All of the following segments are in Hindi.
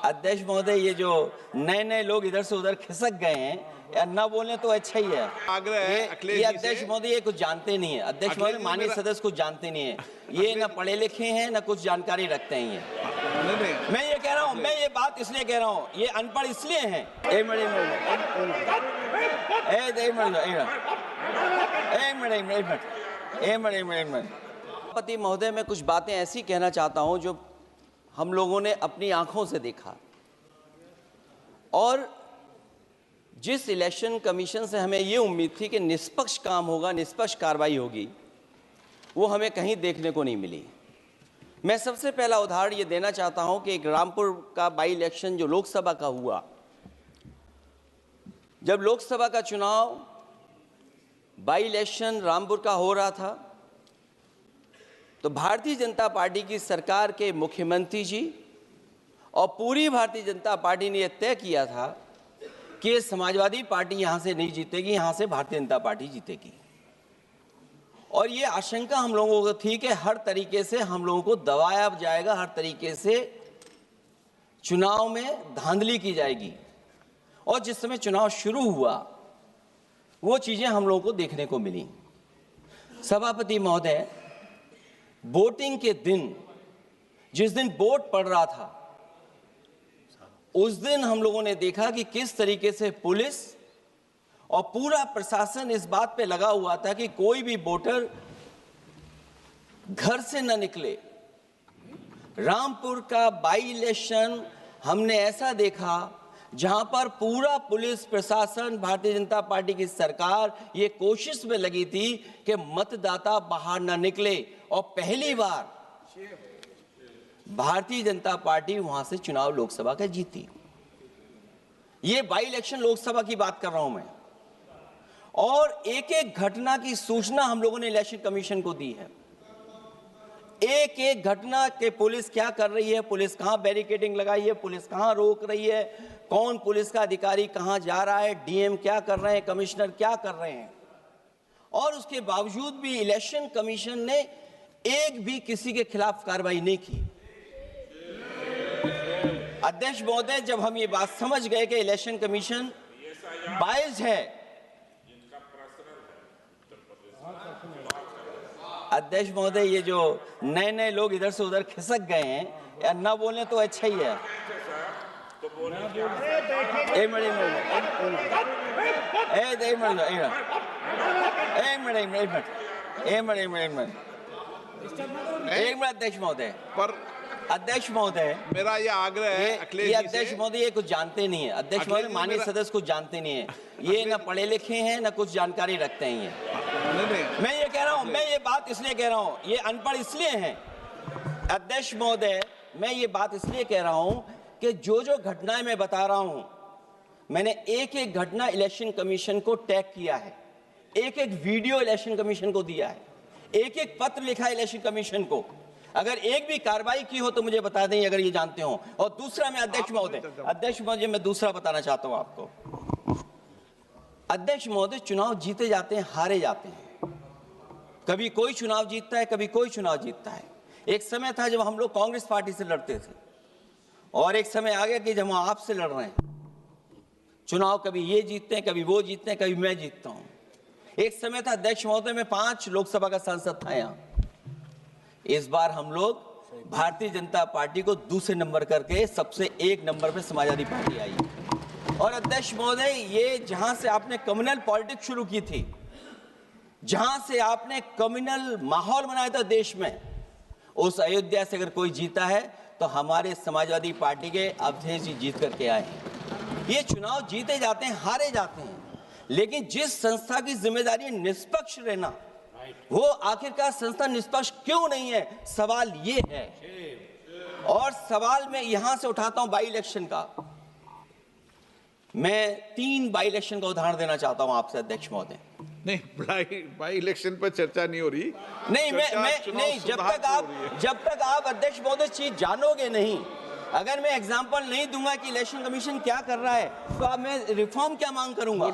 अध्यक्ष महोदय, ये जो नए नए लोग इधर से उधर खिसक गए हैं, या न बोले तो अच्छा ही है। आग्रह है अखिलेश ये जी अध्यक्ष से। महोदय ये कुछ जानते नहीं है। अध्यक्ष अखिलेश महोदय जी माननीय मेरा- सदस्य कुछ जानते नहीं है। ये न पढ़े लिखे हैं न कुछ जानकारी रखते हैं। ये नहीं। मैं ये कह रहा हूँ, मैं ये बात इसलिए कह रहा हूँ, ये अनपढ़ इसलिए हैं। एक मिनट। सभापति महोदय, मैं कुछ बातें ऐसी कहना चाहता हूं जो हम लोगों ने अपनी आंखों से देखा, और जिस इलेक्शन कमीशन से हमें ये उम्मीद थी कि निष्पक्ष काम होगा, निष्पक्ष कार्रवाई होगी, वो हमें कहीं देखने को नहीं मिली। मैं सबसे पहला उदाहरण ये देना चाहता हूं कि एक रामपुर का बाई इलेक्शन जो लोकसभा का हुआ, जब लोकसभा का चुनाव बाई इलेक्शन रामपुर का हो रहा था, तो भारतीय जनता पार्टी की सरकार के मुख्यमंत्री जी और पूरी भारतीय जनता पार्टी ने यह तय किया था कि समाजवादी पार्टी यहां से नहीं जीतेगी, यहां से भारतीय जनता पार्टी जीतेगी। और ये आशंका हम लोगों को थी कि हर तरीके से हम लोगों को दबाया जाएगा, हर तरीके से चुनाव में धांधली की जाएगी। और जिस समय चुनाव शुरू हुआ, वो चीजें हम लोगों को देखने को मिली। सभापति महोदय, वोटिंग के दिन, जिस दिन वोट पड़ रहा था, उस दिन हम लोगों ने देखा कि किस तरीके से पुलिस और पूरा प्रशासन इस बात पे लगा हुआ था कि कोई भी वोटर घर से न निकले। रामपुर का बाई इलेक्शन हमने ऐसा देखा जहां पर पूरा पुलिस प्रशासन, भारतीय जनता पार्टी की सरकार ये कोशिश में लगी थी कि मतदाता बाहर ना निकले, और पहली बार भारतीय जनता पार्टी वहां से चुनाव लोकसभा का जीती। ये बाई इलेक्शन लोकसभा की बात कर रहा हूं मैं, और एक एक घटना की सूचना हम लोगों ने इलेक्शन कमीशन को दी है। एक एक घटना के पुलिस क्या कर रही है, पुलिस कहां बैरिकेडिंग लगाई है, पुलिस कहां रोक रही है, कौन पुलिस का अधिकारी कहां जा रहा है, डीएम क्या कर रहे हैं, कमिश्नर क्या कर रहे हैं। और उसके बावजूद भी इलेक्शन कमीशन ने एक भी किसी के खिलाफ कार्रवाई नहीं की। अध्यक्ष महोदय, जब हम ये बात समझ गए कि इलेक्शन कमीशन बायस्ड है, अध्यक्ष महोदय ये जो नए नए लोग इधर से उधर खिसक गए हैं, या न बोले तो अच्छा ही है। एक मिनट अध्यक्ष महोदय, पर अध्यक्ष महोदय मेरा ये आग्रह है अखिलेश जी से। अध्यक्ष महोदय ये कुछ जानते नहीं है। अध्यक्ष महोदय माननीय सदस्य कुछ जानते नहीं है। ये न पढ़े लिखे हैं न कुछ जानकारी रखते हैं। ये मैं ये कह रहा हूं, मैं ये बात इसलिए कह रहा हूं, ये अनपढ़ इसलिए हैं। अध्यक्ष महोदय, मैं ये बात इसलिए कह रहा हूं कि जो जो घटनाएं मैं बता रहा हूं, मैंने एक एक घटना इलेक्शन कमीशन को टैग किया है, एक एक वीडियो इलेक्शन कमीशन को दिया है, एक एक पत्र लिखा है इलेक्शन कमीशन को। अगर एक भी कार्रवाई की हो तो मुझे बता दें, अगर ये जानते हो। और दूसरा, मैं अध्यक्ष महोदय मैं दूसरा बताना चाहता हूं आपको। अध्यक्ष महोदय, चुनाव जीते जाते हैं, हारे जाते हैं। कभी कोई चुनाव जीतता है, कभी कोई चुनाव जीतता है। एक समय था जब हम लोग कांग्रेस पार्टी से लड़ते थे, और एक समय आ गया कि जब हम आपसे लड़ रहे हैं। चुनाव कभी ये जीतते हैं, कभी वो जीतते हैं, कभी मैं जीतता हूं। एक समय था अध्यक्ष महोदय, मैं 5 लोकसभा का सांसद था यहां। इस बार हम लोग भारतीय जनता पार्टी को दूसरे नंबर करके सबसे 1 नंबर पे समाजवादी पार्टी आई। और अध्यक्ष महोदय, ये जहां से आपने कम्युनल पॉलिटिक्स शुरू की थी, जहां से आपने कम्युनल माहौल बनाया था देश में, उस अयोध्या से अगर कोई जीता है तो हमारे समाजवादी पार्टी के अवधेश जी जीत करके आए हैं। ये चुनाव जीते जाते हैं, हारे जाते हैं, लेकिन जिस संस्था की जिम्मेदारी है निष्पक्ष रहना, वो आखिरकार संस्था निष्पक्ष क्यों नहीं है, सवाल ये है। और सवाल मैं यहां से उठाता हूं बाई इलेक्शन का। मैं 3 बाई इलेक्शन का उदाहरण देना चाहता हूं आपसे अध्यक्ष महोदय। नहीं, बाई इलेक्शन पर चर्चा नहीं हो रही। नहीं, मैं नहीं, जब तक आप अध्यक्ष महोदय चीज जानोगे नहीं, अगर मैं एग्जांपल नहीं दूंगा कि इलेक्शन कमीशन क्या कर रहा है, तो अब मैं रिफॉर्म क्या मांग करूंगा।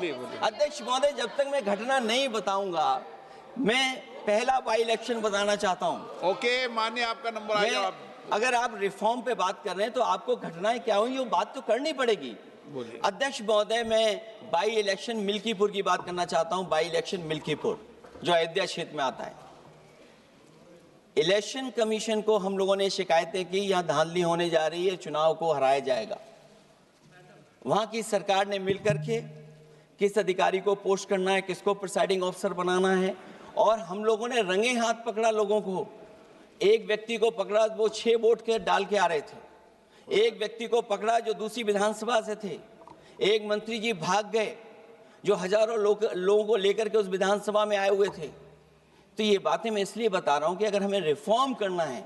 अध्यक्ष महोदय, जब तक मैं घटना नहीं बताऊंगा, मैं पहला बाई इलेक्शन बताना चाहता हूं। ओके, मानिए आपका नंबर आ गया। अगर आप रिफॉर्म पे बात कर रहे हैं तो आपको घटनाएं क्या हुई वो बात तो करनी पड़ेगी। बोलिए। अध्यक्ष महोदय, मैं बाई इलेक्शन मिल्कीपुर की बात करना चाहता हूं। बाई इलेक्शन मिल्कीपुर जो अयोध्या क्षेत्र में आता है, इलेक्शन कमीशन को हम लोगों ने शिकायतें की, यहां धांधली होने जा रही है, चुनाव को हराया जाएगा। वहां की सरकार ने मिलकर के किस अधिकारी को पोस्ट करना है, किसको प्रिसाइडिंग ऑफिसर बनाना है, और हम लोगों ने रंगे हाथ पकड़ा लोगों को। एक व्यक्ति को पकड़ा, वो 6 वोट के डाल के आ रहे थे। एक व्यक्ति को पकड़ा जो दूसरी विधानसभा से थे। एक मंत्री जी भाग गए जो हजारों लोगों को लेकर के उस विधानसभा में आए हुए थे। तो ये बातें मैं इसलिए बता रहा हूं कि अगर हमें रिफॉर्म करना है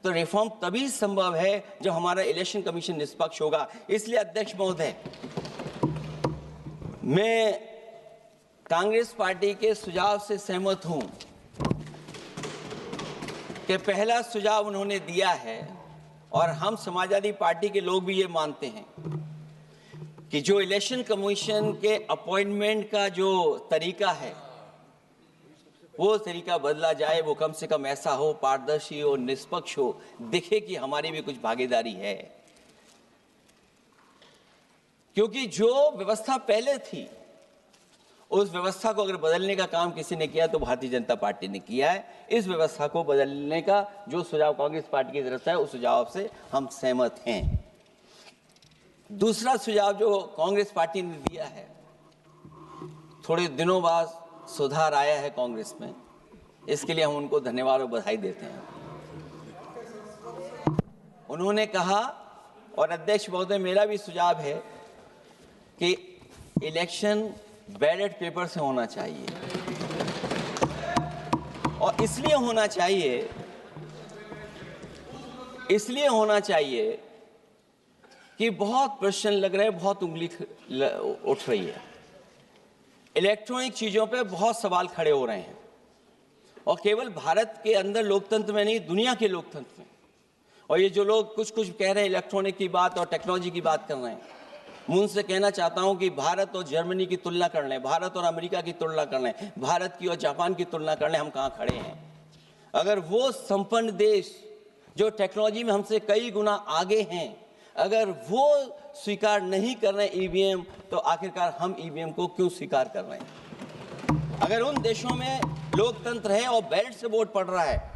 तो रिफॉर्म तभी संभव है जब हमारा इलेक्शन कमीशन निष्पक्ष होगा। इसलिए अध्यक्ष महोदय, मैं कांग्रेस पार्टी के सुझाव से सहमत हूं कि पहला सुझाव उन्होंने दिया है, और हम समाजवादी पार्टी के लोग भी ये मानते हैं कि जो इलेक्शन कमीशन के अपॉइंटमेंट का जो तरीका है वो तरीका बदला जाए। वो कम से कम ऐसा हो, पारदर्शी हो, निष्पक्ष हो, दिखे कि हमारी भी कुछ भागीदारी है। क्योंकि जो व्यवस्था पहले थी उस व्यवस्था को अगर बदलने का काम किसी ने किया तो भारतीय जनता पार्टी ने किया है। इस व्यवस्था को बदलने का जो सुझाव कांग्रेस पार्टी की तरफ से है उस सुझाव से हम सहमत हैं। दूसरा सुझाव जो कांग्रेस पार्टी ने दिया है, थोड़े दिनों बाद सुधार आया है कांग्रेस में, इसके लिए हम उनको धन्यवाद और बधाई देते हैं। उन्होंने कहा, और अध्यक्ष महोदय मेरा भी सुझाव है कि इलेक्शन बैलेट पेपर से होना चाहिए, और इसलिए होना चाहिए कि बहुत प्रश्न लग रहे हैं, बहुत उंगली उठ रही है, इलेक्ट्रॉनिक चीजों पे बहुत सवाल खड़े हो रहे हैं, और केवल भारत के अंदर लोकतंत्र में नहीं, दुनिया के लोकतंत्र में। और ये जो लोग कुछ कह रहे हैं इलेक्ट्रॉनिक की बात और टेक्नोलॉजी की बात कर रहे हैं, मैं उनसे कहना चाहता हूं कि भारत और जर्मनी की तुलना कर लें, भारत और अमेरिका की तुलना कर लें, भारत की और जापान की तुलना कर लें, हम कहां खड़े हैं। अगर वो संपन्न देश जो टेक्नोलॉजी में हमसे कई गुना आगे हैं, अगर वो स्वीकार नहीं कर रहे ईवीएम, तो आखिरकार हम ईवीएम को क्यों स्वीकार कर रहे हैं। अगर उन देशों में लोकतंत्र है और बैलेट से वोट पड़ रहा है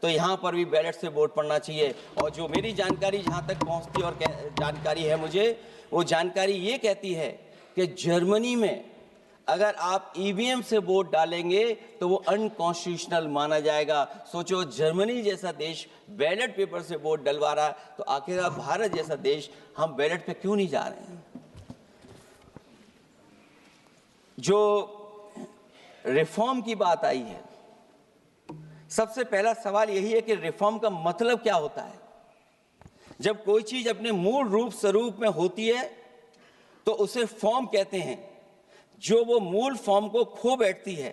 तो यहाँ पर भी बैलेट से वोट पड़ना चाहिए। और जो मेरी जानकारी जहाँ तक पहुँचती और जानकारी है मुझे, वो जानकारी ये कहती है कि जर्मनी में अगर आप ईवीएम से वोट डालेंगे तो वो अनकॉन्स्टिट्यूशनल माना जाएगा। सोचो, जर्मनी जैसा देश बैलेट पेपर से वोट डलवा रहा है, तो आखिर भारत जैसा देश हम बैलेट पे क्यों नहीं जा रहे हैं। जो रिफॉर्म की बात आई है, सबसे पहला सवाल यही है कि रिफॉर्म का मतलब क्या होता है। जब कोई चीज अपने मूल रूप स्वरूप में होती है तो उसे फॉर्म कहते हैं। जो वो मूल फॉर्म को खो बैठती है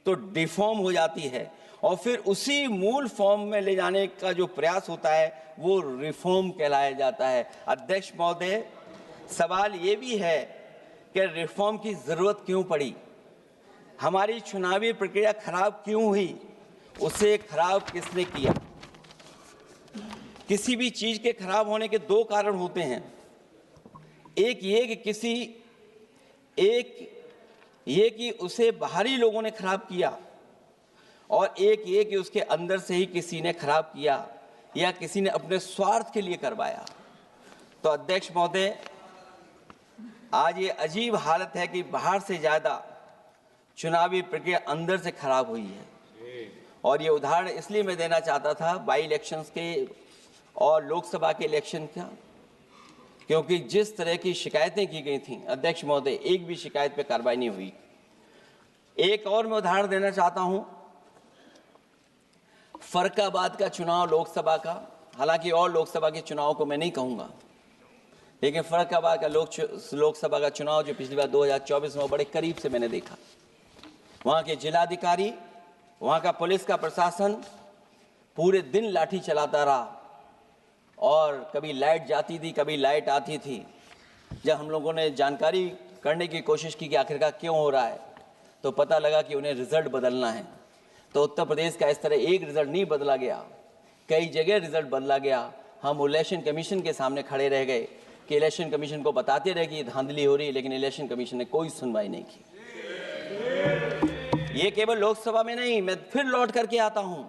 तो डिफॉर्म हो जाती है, और फिर उसी मूल फॉर्म में ले जाने का जो प्रयास होता है वो रिफॉर्म कहलाया जाता है। अध्यक्ष महोदय, सवाल ये भी है कि रिफॉर्म की जरूरत क्यों पड़ी, हमारी चुनावी प्रक्रिया खराब क्यों हुई, उसे खराब किसने किया। किसी भी चीज के खराब होने के दो कारण होते हैं। एक ये कि उसे बाहरी लोगों ने खराब किया, और एक ये कि उसके अंदर से ही किसी ने खराब किया या किसी ने अपने स्वार्थ के लिए करवाया। तो अध्यक्ष महोदय, आज ये अजीब हालत है कि बाहर से ज्यादा चुनावी प्रक्रिया अंदर से खराब हुई है। और ये उदाहरण इसलिए मैं देना चाहता था बाई इलेक्शंस के और लोकसभा के इलेक्शन का, क्योंकि जिस तरह की शिकायतें की गई थीं, अध्यक्ष महोदय, एक भी शिकायत पे कार्रवाई नहीं हुई। एक और मैं उदाहरण देना चाहता हूं, फर्रुखाबाद का चुनाव लोकसभा का, हालांकि और लोकसभा के चुनाव को मैं नहीं कहूंगा, लेकिन फर्रुखाबाद का लोकसभा का चुनाव जो पिछली बार 2024 में बड़े करीब से मैंने देखा। वहां के जिलाधिकारी, वहां का पुलिस का प्रशासन पूरे दिन लाठी चलाता रहा, और कभी लाइट जाती थी, कभी लाइट आती थी। जब हम लोगों ने जानकारी करने की कोशिश की कि आखिरकार क्यों हो रहा है, तो पता लगा कि उन्हें रिजल्ट बदलना है। तो उत्तर प्रदेश का इस तरह एक रिजल्ट नहीं बदला गया, कई जगह रिजल्ट बदला गया। हम इलेक्शन कमीशन के सामने खड़े रह गए कि इलेक्शन कमीशन को बताते रहे कि धांधली हो रही है, लेकिन इलेक्शन कमीशन ने कोई सुनवाई नहीं की। ये केवल लोकसभा में नहीं, मैं फिर लौट करके आता हूं,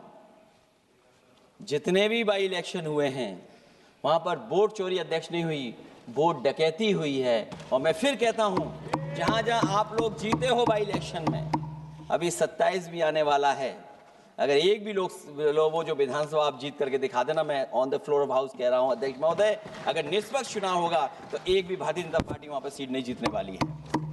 जितने भी बाई इलेक्शन हुए हैं वहां पर वोट चोरी अध्यक्ष नहीं हुई, वोट डकैती हुई है। और मैं फिर कहता हूं, जहां जहां आप लोग जीते हो बाई इलेक्शन में, अभी 27 भी आने वाला है, अगर एक भी लोग वो जो विधानसभा आप जीत करके दिखा देना, मैं on the floor of house कह रहा हूं अध्यक्ष महोदय, अगर निष्पक्ष चुनाव होगा तो एक भी भारतीय जनता पार्टी वहां पर सीट नहीं जीतने वाली है।